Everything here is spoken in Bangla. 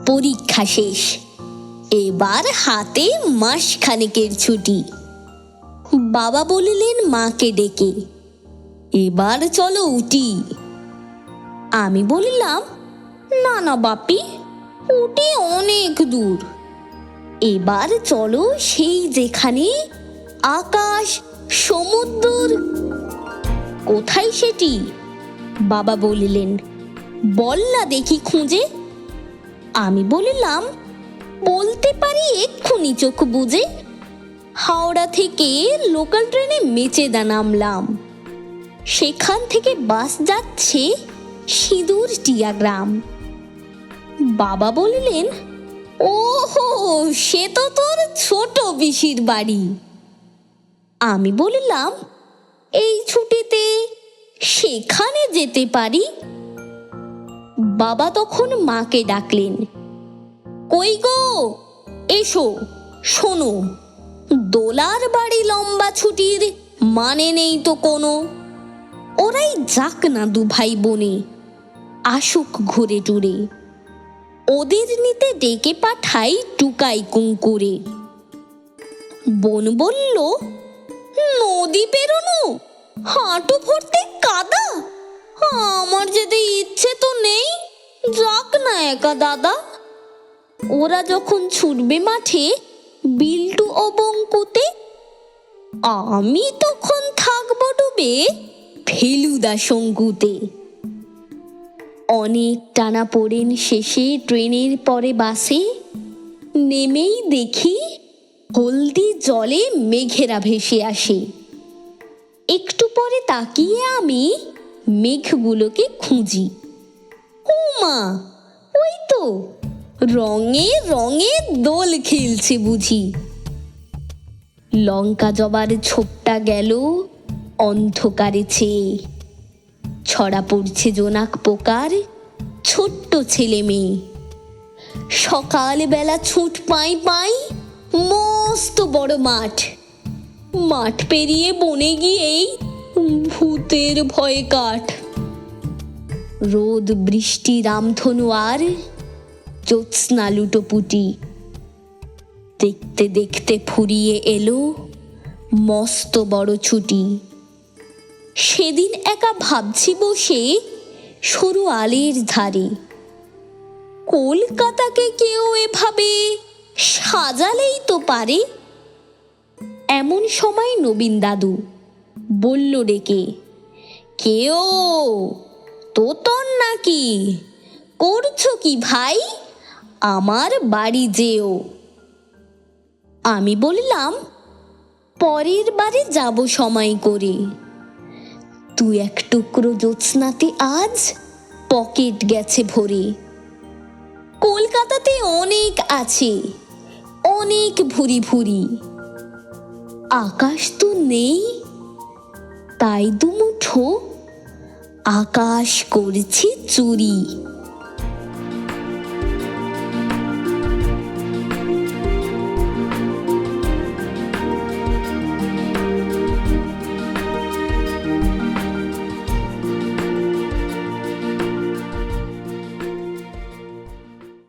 পরীক্ষা শেষ, এবার হাতে মাসখানেকের ছুটি। বাবা বলিলেন মাকে ডেকে, এবার চলো উটি। আমি বলিলাম, না না বাপি, উটি অনেক দূর। এবার চলো সেই যেখানে আকাশ সমুদ্র। কোথায় সেটি? বাবা বলিলেন, বল না দেখি খুঁজে। আমি বলিলাম, বলতে পারি এক্ষুনি চোখ বুঝে। হাওড়া থেকে লোকাল ট্রেনে মেচেদা নামলাম, সেখান থেকে বাস যাচ্ছে সিঁদুর টিয়া গ্রাম। বাবা বলিলেন, ওহো, সে তো তোর ছোট পিসির বাড়ি। আমি বলিলাম, এই ছুটিতে সেখানে যেতে পারি। বাবা তখন মাকে ডাকলেন, কই গো, এসো, শোনো, দোলার বাড়ি লম্বা ছুটির মানে নেই তো কোনো। ওরাই যাক না দু ভাই বোনে, আসুক ঘুরে টুরে। ওদের নিতে ডেকে পাঠাই টুকাই কুঙ্কুরে। বোন বলল, নদী পেরোনো, হাঁটু ভর্তি কাদা, আমার যেতে ইচ্ছে তো নেই, যাক না একা দাদা। ওরা যখন ছুটবে মাঠে বিল্টু ও বঙ্কুতে, আমি তখন থাকবো ডুবে ফেলুদা শঙ্কুতে। অনেক টানা পড়েন শেষে ট্রেনের পরে বাসে নেমেই দেখি হলদি জলে মেঘেরা ভেসে আসে। একটু পরে তাকিয়ে আমি মেঘগুলোকে খুঁজি। ও মা, ওই তো রঙে রঙে দোল খেলছে বুঝি। লঙ্কা জবার ছোপটা গেল অন্ধকারে ছেয়ে, ছড়া পড়ছে জোনাক পোকার ছোট্ট ছেলে মেয়ে। সকালবেলা ছুট পাই পাই মস্ত বড় মাঠ, মাঠ পেরিয়ে বনে গিয়েই ভূতের ভয়ে কাঠ। রোদ বৃষ্টি রামধনু আর জ্যোৎস্না লুটোপুটি। দেখতে দেখতে ফুরিয়ে এলো মস্ত বড় ছুটি। সেদিন একা ভাবছি বসে সরু আলের ধারে, কলকাতাকে কেউ এভাবে সাজালেই তো পারে। এমন সময় নবীন দাদু বলল ডেকে, কেও তোতন নাকি, করছো কি ভাই, আমার বাড়ি যেও। আমি বললাম, পরের বারে যাব সময় করে। দু এক টুকরো জ্যোৎস্নাতে আজ পকেট গেছে ভরে। কলকাতাতে অনেক আছে, অনেক ভুরি ভুরি। আকাশ তো নেই, তাই দুমুঠো আকাশ করছি চুরি।